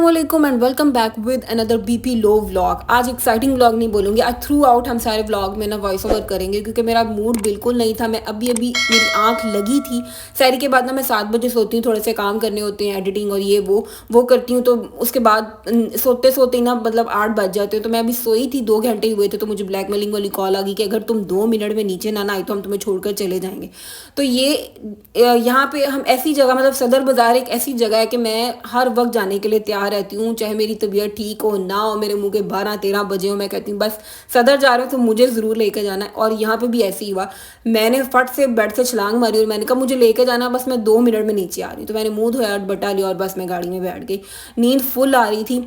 अस्सलामुअलैकुम and welcome back with another BP low vlog. आज exciting vlog नहीं बोलूँगी, आज थ्रू आउट हम सारे व्लॉग में ना वॉइस ओवर करेंगे क्योंकि मेरा मूड बिल्कुल नहीं था। मैं अभी मेरी आंख लगी थी। सहरी के बाद ना मैं 7 बजे सोती हूँ, थोड़े से काम करने होते हैं, एडिटिंग और ये वो करती हूँ। तो उसके बाद सोते सोते ही ना मतलब 8 बज जाते हैं। तो मैं अभी सोई थी, 2 घंटे ही हुए थे तो मुझे ब्लैकमेलिंग वाली कॉल आ गई कि अगर तुम 2 मिनट में नीचे ना आई तो हम तुम्हें छोड़कर चले जाएंगे। तो ये यहाँ पे हम ऐसी जगह, मतलब सदर बाज़ार एक ऐसी जगह है कि मैं हर वक्त जाने के लिए तैयार रहती हूँ, चाहे मेरी तबीयत ठीक हो ना हो, मेरे मुंह के 12-13 बजे हो, मैं कहती हूँ बस सदर जा रहे हो तो मुझे ज़रूर लेकर जाना है। और यहाँ पे भी ऐसे ही हुआ, मैंने फट से बेड से छलांग मारी और मैंने कहा मुझे लेकर जाना, बस मैं 2 मिनट में नीचे आ रही हूँ। तो मैंने मुंह धोया, बटा लिया और बस मैं गाड़ी में बैठ गई। नींद फुल आ रही थी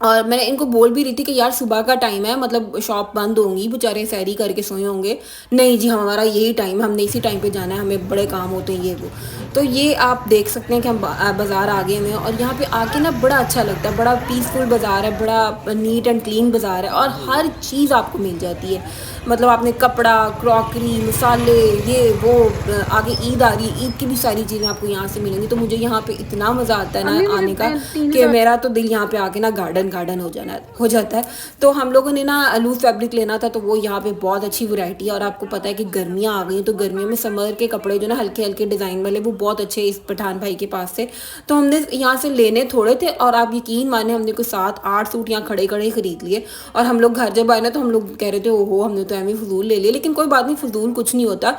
और मैंने इनको बोल भी रही थी कि यार सुबह का टाइम है, मतलब शॉप बंद होंगी, बेचारे सैरी करके सोए होंगे। नहीं जी, हमारा यही टाइम है, हमने इसी टाइम पे जाना है, हमें बड़े काम होते हैं ये वो। तो ये आप देख सकते हैं कि हम बाज़ार आ गए हुए हैं और यहाँ पे आके ना बड़ा अच्छा लगता है। बड़ा पीसफुल बाज़ार है, बड़ा नीट एंड क्लीन बाज़ार है और हर चीज़ आपको मिल जाती है। मतलब आपने कपड़ा, क्रॉकरी, मसाले, ये वो, आगे ईद आ रही है, ईद की भी सारी चीज़ें आपको यहाँ से मिलेंगी। तो मुझे यहाँ पे इतना मज़ा आता है ना आने का कि मेरा तो दिल यहाँ पे आके ना गार्डन गार्डन हो जाता है। तो हम लोगों ने ना लूज फैब्रिक लेना था, तो वो यहाँ पे बहुत अच्छी वैरायटी है। और आपको पता है कि गर्मियाँ आ गई हैं, तो गर्मियों में समर के कपड़े जो ना हल्के हल्के डिज़ाइन वाले वो बहुत अच्छे इस पठान भाई के पास से। तो हमने यहाँ से लेने थोड़े थे और आप यकीन माने हमने कोई 7-8 सूट यहाँ खड़े खड़े खरीद लिए। और हम लोग घर जब आए ना तो हम लोग कह रहे थे ओहो हमने तो एम फजूल ले लिए, लेकिन कोई बात नहीं, फजूल कुछ नहीं होता।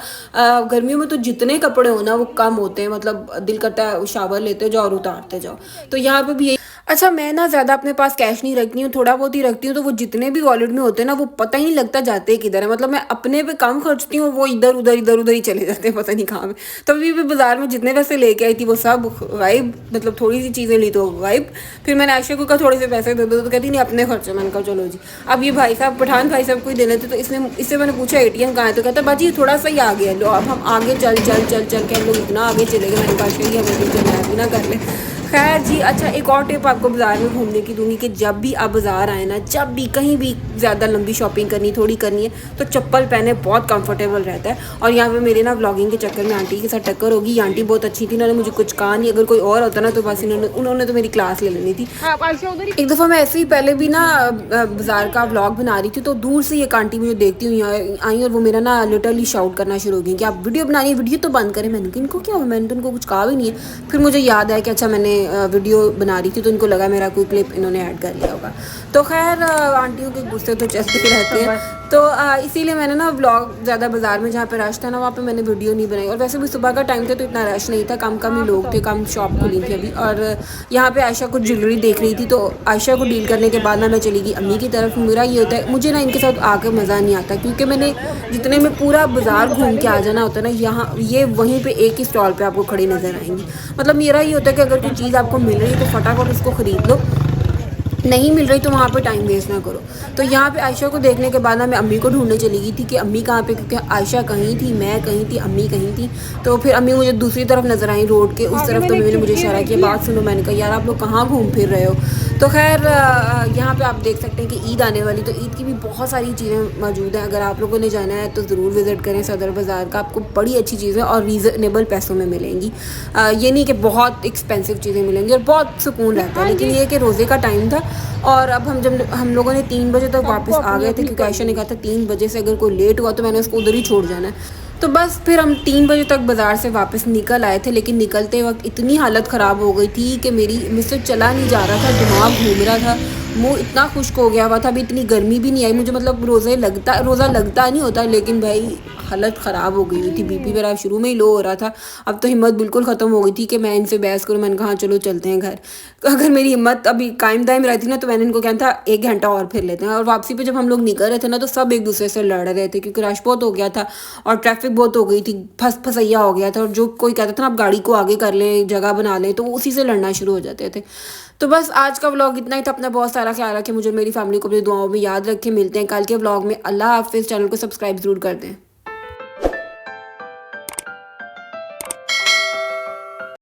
गर्मियों में तो जितने कपड़े हो ना वो कम होते हैं, मतलब दिल करता है शावर लेते जाओ और उतारते जाओ। तो यहाँ पे भी यही। अच्छा, मैं ना ज़्यादा अपने पास कैश नहीं रखती हूँ, थोड़ा बहुत ही रखती हूँ। तो वो जितने भी वॉलेट में होते हैं ना वो पता ही नहीं लगता जाते किधर है। मतलब मैं अपने पे कम खर्चती हूँ, वो इधर उधर ही चले जाते हैं, पता नहीं कहाँ में। तो अभी भी बाजार में जितने पैसे लेके आई थी वो सब गायब, मतलब थोड़ी सी चीज़ें ली तो गायब। फिर मैंने आयशा को कहा थोड़े से पैसे दे दो, तो कहती नहीं अपने खर्चे। मैंने कहा चलो जी। अब ये भाई साहब पठान भाई साहब को ही देने थे, तो इससे मैंने पूछा ATM कहाँ है, तो कहता बाजी थोड़ा सा ही आ गया, लो अब हम आगे चल के हम लोग इतना आगे चले गए। मैंने कहा आयशा हमें भी चलना है, भी ना कर ले। खैर जी, अच्छा एक और टिप आपको बाज़ार में घूमने की दूंगी कि जब भी आप बाज़ार आए ना, जब भी कहीं भी ज़्यादा लंबी शॉपिंग थोड़ी करनी है तो चप्पल पहने, बहुत कंफर्टेबल रहता है। और यहाँ पे मेरे ना व्लॉगिंग के चक्कर में आंटी के साथ टक्कर होगी। ये आंटी बहुत अच्छी थी, इन्होंने मुझे कुछ कहा नहीं, अगर कोई और होता ना तो बस उन्होंने तो मेरी क्लास ले लेनी थी। एक दफ़ा मैं ऐसे ही पहले भी ना बाज़ार का व्लॉग बना रही थी, तो दूर से एक आंटी मुझे देखती हुई आई और वो मेरा ना लिटरली शाउट करना शुरू हो गई कि आप वीडियो बनानी है, वीडियो तो बंद करें। मैंने कहा इनको क्या हुआ, मैंने तो उनको कुछ कहा भी नहीं है। फिर मुझे याद आया कि अच्छा मैंने वीडियो बना रही थी तो इनको लगा मेरा कोई क्लिप इन्होंने ऐड कर लिया होगा। तो खैर आंटियों के गुस्से तो चलते ही रहते हैं। तो इसीलिए मैंने ना व्लॉग ज़्यादा बाज़ार में जहाँ पे रश था ना वहाँ पे मैंने वीडियो नहीं बनाई। और वैसे भी सुबह का टाइम था तो इतना रश नहीं था, कम ही लोग थे, कम शॉप खुली थी अभी। और यहाँ पे आयशा कुछ ज्वेलरी देख रही थी, तो आयशा को डील करने के बाद ना मैं चली गई अम्मी की तरफ। मेरा ये होता है, मुझे ना इनके साथ आकर मज़ा नहीं आता क्योंकि मैंने जितने में पूरा बाज़ार घूम के आ जाना होता है ना, यहाँ ये वहीं पे एक ही स्टॉल पे आपको खड़ी नज़र आएंगी। मतलब मेरा ये होता है कि अगर कोई चीज़ आपको मिल रही है तो फटाफट उसको ख़रीद लो, नहीं मिल रही तो वहाँ पे टाइम वेस्ट ना करो। तो यहाँ पे आयशा को देखने के बाद ना मैं अम्मी को ढूंढने चली गई थी कि अम्मी कहाँ पे, क्योंकि आयशा कहीं थी, मैं कहीं थी, अम्मी कहीं थी। तो फिर अम्मी मुझे दूसरी तरफ नज़र आई, रोड के उस तरफ। तो मैंने मुझे इशारा किया बात सुनो। मैंने कहा यार आप लोग कहाँ घूम फिर रहे हो। तो खैर यहाँ पे आप देख सकते हैं कि ईद आने वाली, तो ईद की भी बहुत सारी चीज़ें मौजूद हैं। अगर आप लोगों ने जाना है तो ज़रूर विज़िट करें सदर बाज़ार का, आपको बड़ी अच्छी चीज़ें और रीज़नेबल पैसों में मिलेंगी। ये नहीं कि बहुत एक्सपेंसिव चीज़ें मिलेंगी और बहुत सुकून रहता है। लेकिन ये कि रोज़े का टाइम था और अब हम लोगों ने 3 बजे तक वापस आ गए थे क्योंकि आयशा ने कहा था 3 बजे से अगर कोई लेट हुआ तो मैंने उसको उधर ही छोड़ जाना है। तो बस फिर हम 3 बजे तक बाज़ार से वापस निकल आए थे, लेकिन निकलते वक्त इतनी हालत ख़राब हो गई थी कि मुझसे चला नहीं जा रहा था, दिमाग घूम रहा था, मुंह इतना खुश्क हो गया हुआ था। अभी इतनी गर्मी भी नहीं आई मुझे, मतलब रोज़ा लगता नहीं होता, लेकिन भाई हालत ख़राब हो गई हुई थी। BP मेरा शुरू में ही लो हो रहा था, अब तो हिम्मत बिल्कुल ख़त्म हो गई थी कि मैं इनसे बहस करूँ। मैंने कहा चलो चलते हैं घर। अगर मेरी हिम्मत अभी कायम दायम रहती ना तो मैंने इनको कहना था 1 घंटा और फिर लेते हैं। और वापसी पे जब हम लोग निकल रहे थे ना तो सब एक दूसरे से लड़ रहे थे क्योंकि रश बहुत हो गया था और ट्रैफिक बहुत हो गई थी, फसैया हो गया था। और जो कोई कहता था ना आप गाड़ी को आगे कर लें, जगह बना लें, तो वो उसी से लड़ना शुरू हो जाते थे। तो बस आज का व्लॉग इतना ही था। अपना बहुत सारा ख्याल रखें, मुझे मेरी फैमिली को अपनी दुआओं में याद रखें। मिलते हैं कल के व्लॉग में। अल्लाह हाफिज़। चैनल को सब्सक्राइब ज़रूर कर दें।